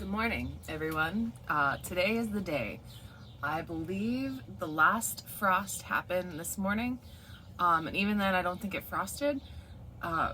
Good morning, everyone. Today is the day. I believe the last frost happened this morning, and even then I don't think it frosted. I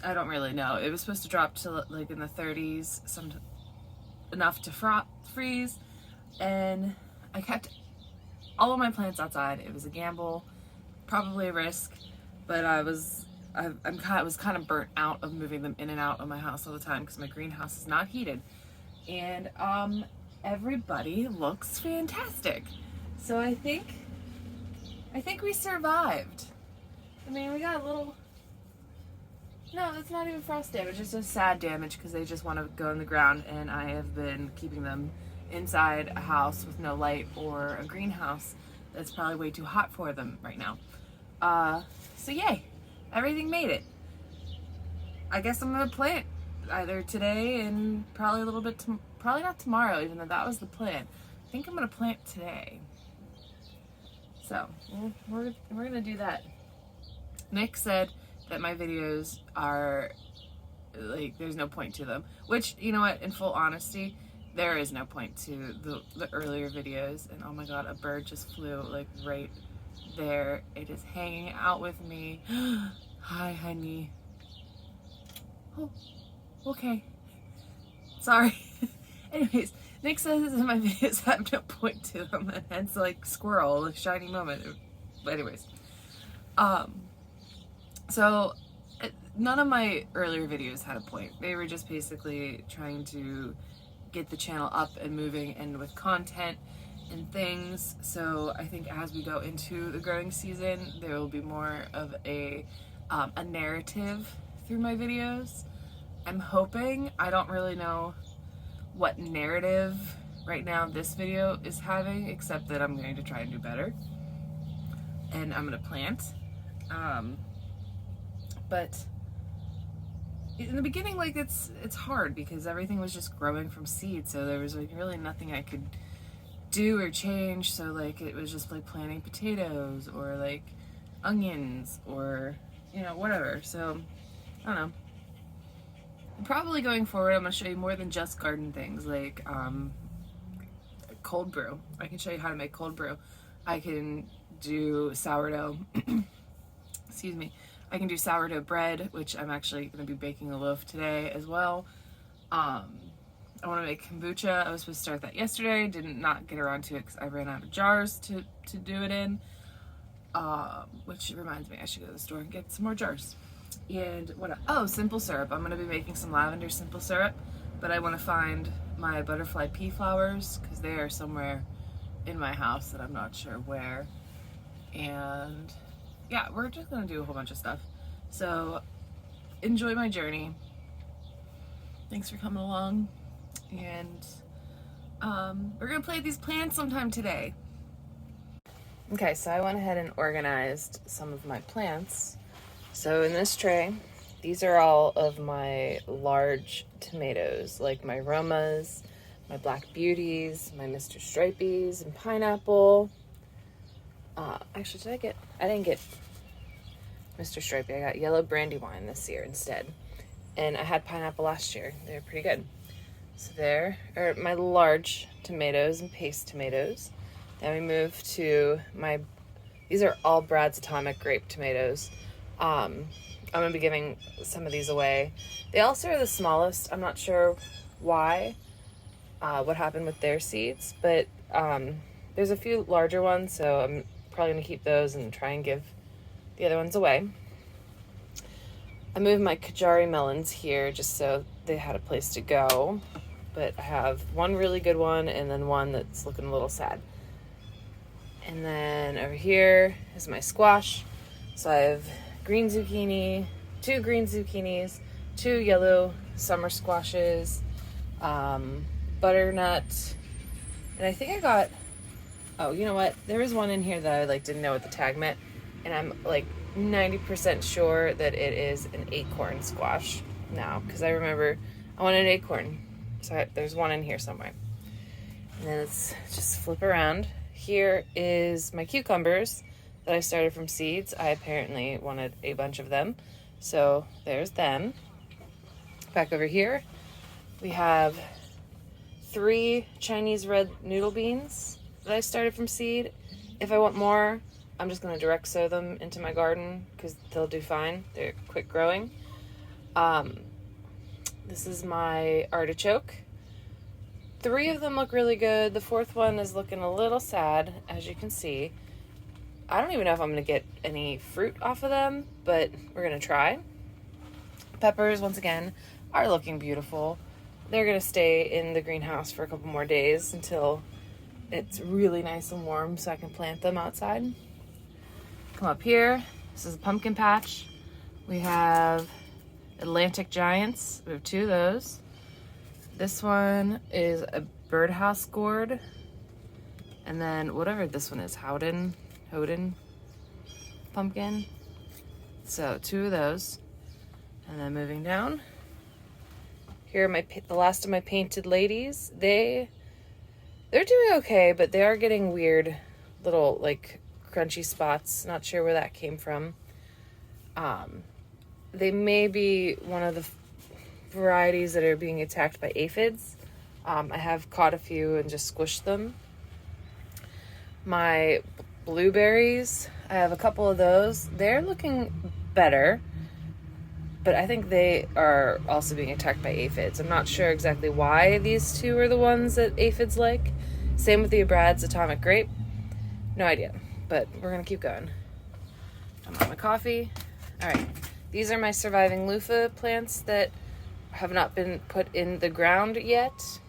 don't really know. It was supposed to drop to like in the 30s, enough to freeze, and I kept all of my plants outside. It was a gamble, probably a risk, but I was kind of burnt out of moving them in and out of my house all the time because my greenhouse is not heated. And everybody looks fantastic. So I think we survived. I mean, we got a little, no, it's not even frost damage, it's just sad damage because they just want to go in the ground, and I have been keeping them inside a house with no light or a greenhouse that's probably way too hot for them right now. So yay. Everything made it. I guess I'm gonna plant either today and probably a little bit, probably not tomorrow, even though that was the plan. I think I'm gonna plant today. So we're gonna do that. Nick said that my videos are like, there's no point to them, which, you know what, in full honesty, there is no point to the earlier videos. And oh my god, a bird just flew like right there. It is hanging out with me. Hi, honey. Oh, okay. Sorry. Anyways, Nick says that my videos have no point to them, and hence like squirrel, a shiny moment. But anyways, so none of my earlier videos had a point. They were just basically trying to get the channel up and moving and with content and things. So I think as we go into the growing season, there will be more of a narrative through my videos. I'm hoping. I don't really know what narrative right now this video is having, except that I'm going to try and do better, and I'm going to plant. But in the beginning, like, it's hard because everything was just growing from seed, so there was like really nothing I could do or change. So like it was just like planting potatoes or like onions or, you know, whatever. So I don't know. Probably going forward, I'm going to show you more than just garden things, like cold brew. I can show you how to make cold brew. I can do sourdough. Excuse me. I can do sourdough bread, which I'm actually going to be baking a loaf today as well. I want to make kombucha. I was supposed to start that yesterday. Did not get around to it because I ran out of jars to do it in. Which reminds me, I should go to the store and get some more jars. And what else? Oh, simple syrup. I'm going to be making some lavender simple syrup, but I want to find my butterfly pea flowers because they are somewhere in my house that I'm not sure where. And yeah, we're just going to do a whole bunch of stuff. So enjoy my journey. Thanks for coming along. And we're going to play these plants sometime today. Okay, so I went ahead and organized some of my plants. So in this tray, these are all of my large tomatoes, like my Romas, my Black Beauties, my Mr. Stripies, and pineapple. Actually, I didn't get Mr. Stripey. I got yellow brandywine this year instead. And I had pineapple last year. They were pretty good. So there are my large tomatoes and paste tomatoes. Then we move to these are all Brad's Atomic grape tomatoes. I'm going to be giving some of these away. They also are the smallest. I'm not sure why, what happened with their seeds, but there's a few larger ones, so I'm probably going to keep those and try and give the other ones away. I moved my Kajari melons here just so they had a place to go, but I have one really good one and then one that's looking a little sad. And then over here is my squash. So I have green zucchini, 2 green zucchinis, 2 yellow summer squashes, butternut, and I think I got, oh, you know what? There was one in here that I like didn't know what the tag meant, and I'm like 90% sure that it is an acorn squash now, because I remember I wanted an acorn. So there's one in here somewhere. And then let's just flip around. Here is my cucumbers that I started from seeds. I apparently wanted a bunch of them, so there's them. Back over here, We have 3 Chinese red noodle beans that I started from seed. If I want more, I'm just going to direct sow them into my garden because they'll do fine. They're quick growing. This is my artichoke. 3 of them look really good. The 4th one is looking a little sad, as you can see. I don't even know if I'm going to get any fruit off of them, but we're going to try. Peppers, once again, are looking beautiful. They're going to stay in the greenhouse for a couple more days until it's really nice and warm so I can plant them outside. Come up here. This is a pumpkin patch. We have Atlantic Giants. We have 2 of those. This one is a birdhouse gourd. And then whatever this one is, Howden pumpkin. So 2 of those. And then moving down. Here are the last of my painted ladies. They're doing okay, but they are getting weird little like crunchy spots. Not sure where that came from. They may be one of the varieties that are being attacked by aphids. I have caught a few and just squished them. My blueberries, I have a couple of those. They're looking better, but I think they are also being attacked by aphids. I'm not sure exactly why these 2 are the ones that aphids like. Same with the Brad's Atomic Grape. No idea, but we're gonna keep going. I'm on my coffee. All right, these are my surviving loofah plants that have not been put in the ground yet.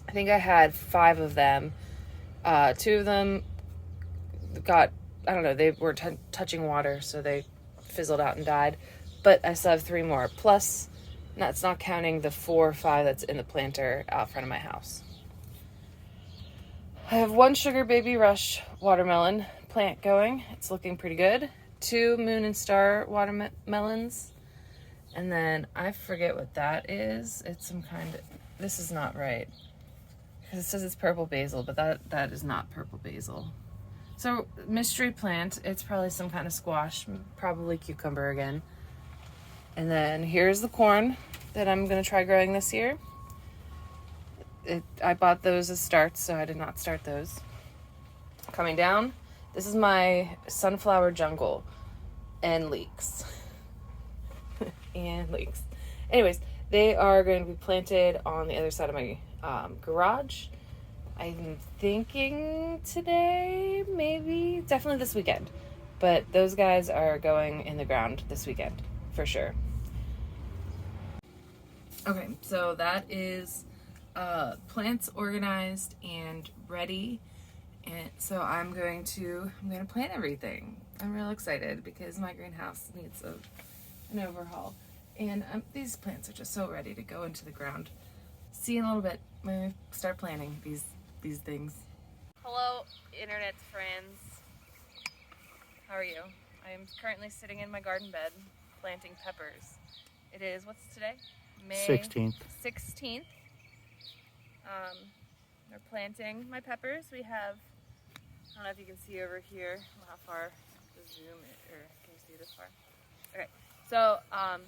I think I had 5 of them. 2 of them got, I don't know, they were touching water, so they fizzled out and died. But I still have 3 more. Plus, that's not counting the 4 or 5 that's in the planter out front of my house. I have 1 Sugar Baby Rush watermelon plant going. It's looking pretty good. 2 Moon and Star watermelons. And then I forget what that is. It's some kind of, this is not right. Because it says it's purple basil, but that is not purple basil. So mystery plant, it's probably some kind of squash, probably cucumber again. And then here's the corn that I'm going to try growing this year. I bought those as starts, so I did not start those. Coming down, this is my sunflower jungle and leeks. And leeks. Anyways, they are going to be planted on the other side of my garage. I'm thinking today, maybe, definitely this weekend. But those guys are going in the ground this weekend, for sure. Okay, so that is plants organized and ready. And so I'm going to plant everything. I'm real excited because my greenhouse needs an overhaul. And these plants are just so ready to go into the ground. See you in a little bit when we start planting these things. Hello, internet friends. How are you? I am currently sitting in my garden bed planting peppers. It is, what's today? May 16th. We're planting my peppers. We have, I don't know if you can see over here, how far to zoom it, or can you see this far? Okay, so I'm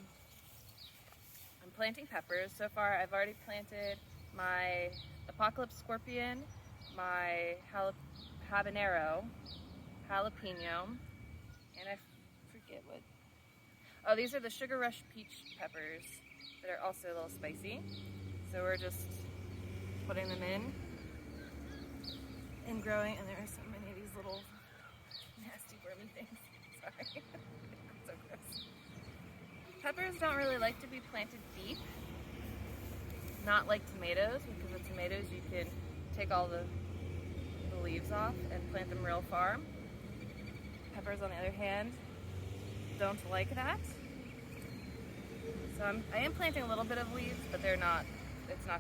planting peppers. So far I've already planted my Apocalypse Scorpion, my habanero, jalapeno, and I forget what. Oh, these are the Sugar Rush Peach peppers that are also a little spicy. So we're just putting them in and growing, and there are so many of these little nasty wormy things. Sorry. So gross. Peppers don't really like to be planted deep. Not like tomatoes, because with tomatoes you can take all the leaves off and plant them real far. Peppers, on the other hand, don't like that. So I am planting a little bit of leaves, but it's not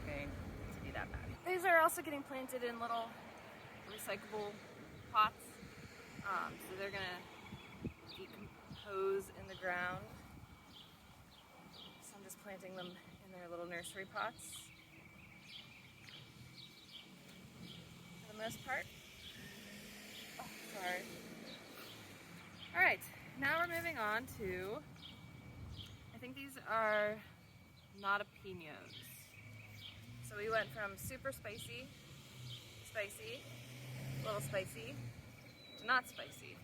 going to be that bad. These are also getting planted in little recyclable pots. So they're gonna decompose in the ground. So I'm just planting them in their little nursery pots. For the most part. Oh, sorry. Alright, now we're moving on to, I think these are jalapenos. went from super spicy, a little spicy, to not spicy.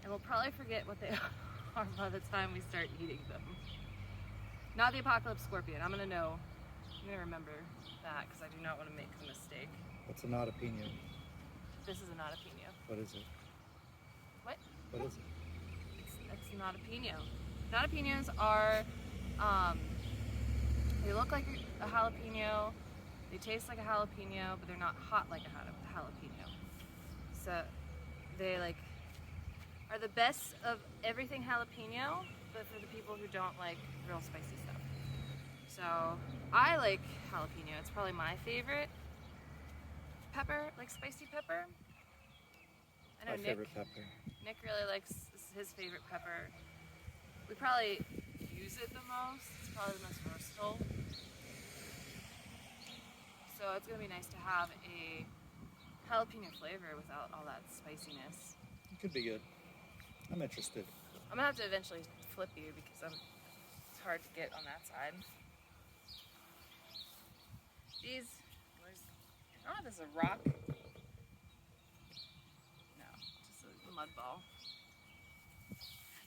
And we'll probably forget what they are by the time we start eating them. Not the apocalypse scorpion. I'm gonna remember that because I do not want to make the mistake. What's a not jalapeno? This is a not jalapeno. What is it? What? What is it? It's not jalapeno. Not jalapenos are, they look like a jalapeno. They taste like a jalapeno, but they're not hot like a jalapeno. So they like are the best of everything jalapeno, but for the people who don't like real spicy stuff. So I like jalapeno. It's probably my favorite pepper, like spicy pepper. I know My favorite pepper. Nick really likes his favorite pepper. We probably use it the most. It's probably the most versatile. So it's gonna be nice to have a jalapeno flavor without all that spiciness. It could be good. I'm interested. I'm gonna have to eventually flip you because it's hard to get on that side. These, I don't know if this is a rock. No, just a mud ball.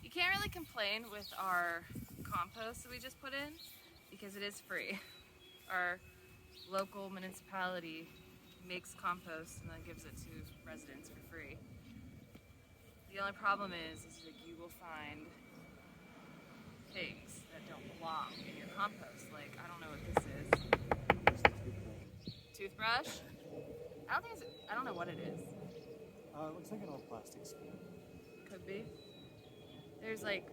You can't really complain with our compost that we just put in because it is free. Our local municipality makes compost and then gives it to residents for free. The only problem is that you will find things that don't belong in your compost. Like, I don't know what this is. Toothbrush? I don't know what it is. It looks like an old plastic spoon. Could be. There's like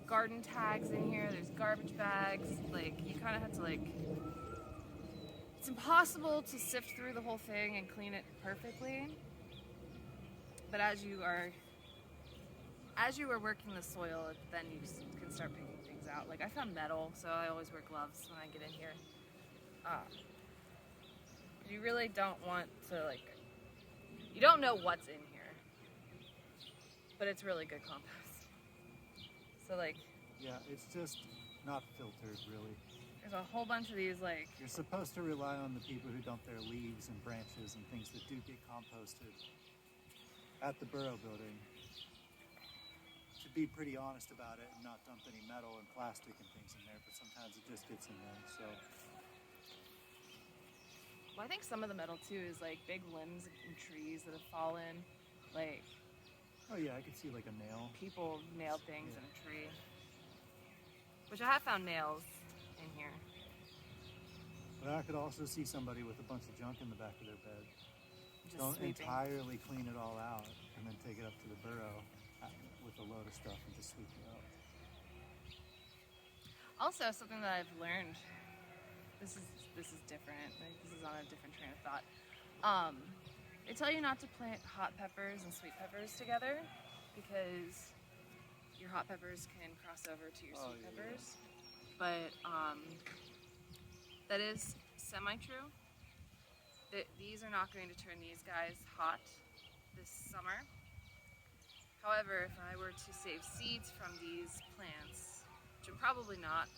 garden tags in here, there's garbage bags. Like, you kind of have to it's impossible to sift through the whole thing and clean it perfectly. But as you are working the soil, then you can start picking things out. Like, I found metal, so I always wear gloves when I get in here. You really don't want to, you don't know what's in here, but it's really good compost. So, yeah, it's just not filtered, really. There's a whole bunch of these, You're supposed to rely on the people who dump their leaves and branches and things that do get composted at the Borough building. To be pretty honest about it and not dump any metal and plastic and things in there, but sometimes it just gets in there, so. Well, I think some of the metal too is big limbs and trees that have fallen. Oh yeah, I could see a nail. People nailed things in a tree. Which I have found nails in here. But I could also see somebody with a bunch of junk in the back of their bed. Just Don't sweeping. entirely clean it all out and then take it up to the Borough with a load of stuff and just sweep it up. Also, something that I've learned, this is different, this is on a different train of thought. They tell you not to plant hot peppers and sweet peppers together because your hot peppers can cross over to your sweet peppers. But that is semi-true. These are not going to turn these guys hot this summer. However, if I were to save seeds from these plants, which I'm probably not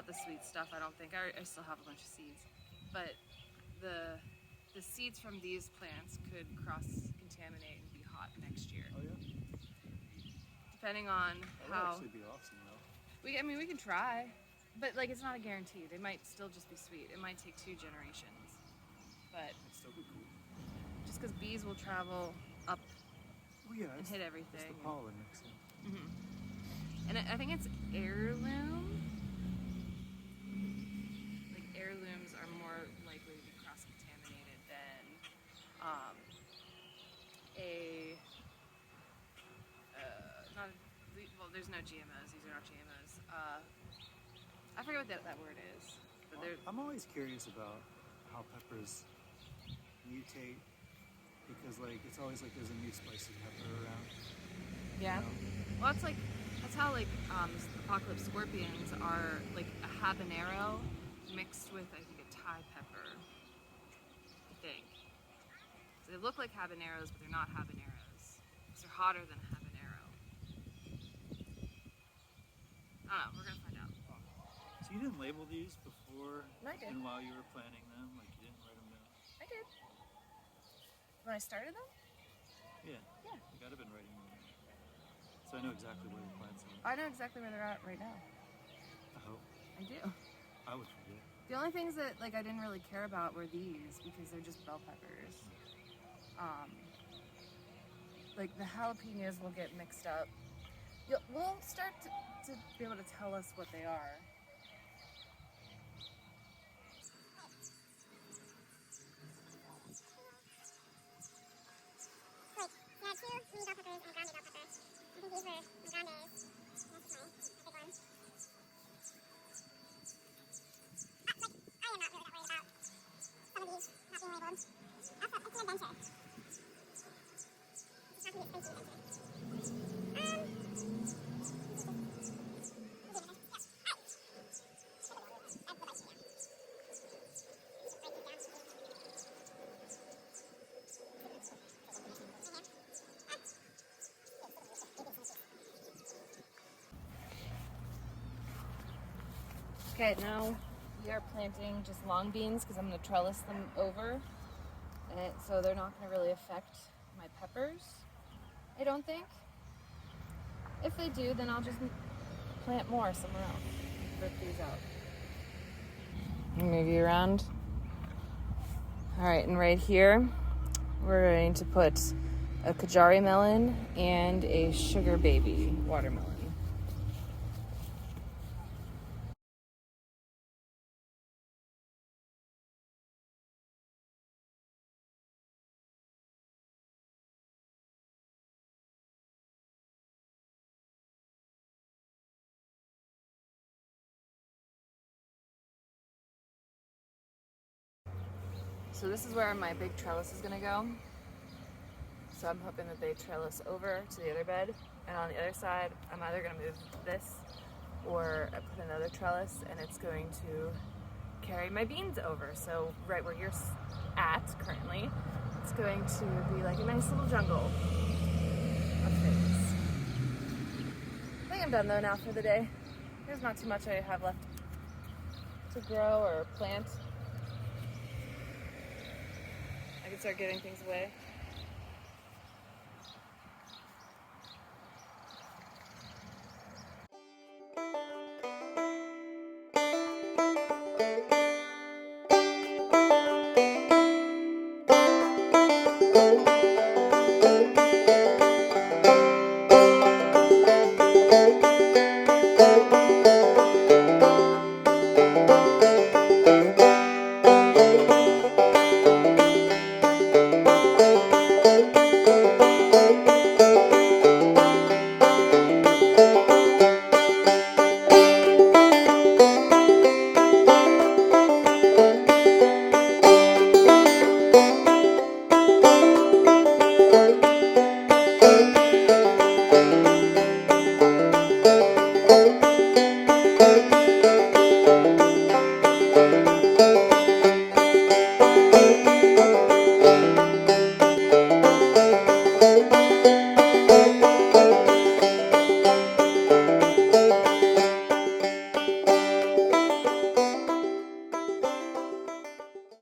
the sweet stuff, I don't think. I still have a bunch of seeds. But the seeds from these plants could cross-contaminate and be hot next year. Oh yeah? Depending on That how... would actually be awesome though. We can try. But it's not a guarantee. They might still just be sweet. It might take 2 generations. But It'd still be cool. just because bees will travel up and hit everything. It's the pollen mixing. Mm-hmm. And I think it's heirloom. Heirlooms are more likely to be cross-contaminated than there's no GMOs. These are not GMOs. I forget what that word is. But I'm always curious about how peppers mutate because it's always there's a new spicy pepper around. Yeah. You know? Well, that's how apocalypse scorpions are a habanero mixed with, I think, a Thai pepper. I think. So they look like habaneros, but they're not habaneros. Because they're hotter than a habanero. I don't know. We're gonna find out. So you didn't label these before No, I did. and while you were planting them? Like you didn't write them down? I did. When I started them? Yeah. Yeah. You gotta have been writing them down. So I know exactly where the plants are. I know exactly where they're at right now. I hope. I do. I would forget. The only things that like I didn't really care about were these because they're just bell peppers. Like the jalapenos will get mixed up. We'll start to be able to tell us what they are. Okay, now we are planting just long beans because I'm going to trellis them over, and so they're not going to really affect my peppers, I don't think. If they do, then I'll just plant more somewhere else. Rip these out. Move you around. All right, and right here, we're going to put a Kajari melon and a sugar baby watermelon. So this is where my big trellis is gonna go. So I'm hoping that they trellis over to the other bed, and on the other side, I'm either gonna move this or I put another trellis, and it's going to carry my beans over. So right where you're at currently, it's going to be like a nice little jungle of things. I think I'm done though now for the day. There's not too much I have left to grow or plant. I can start giving things away.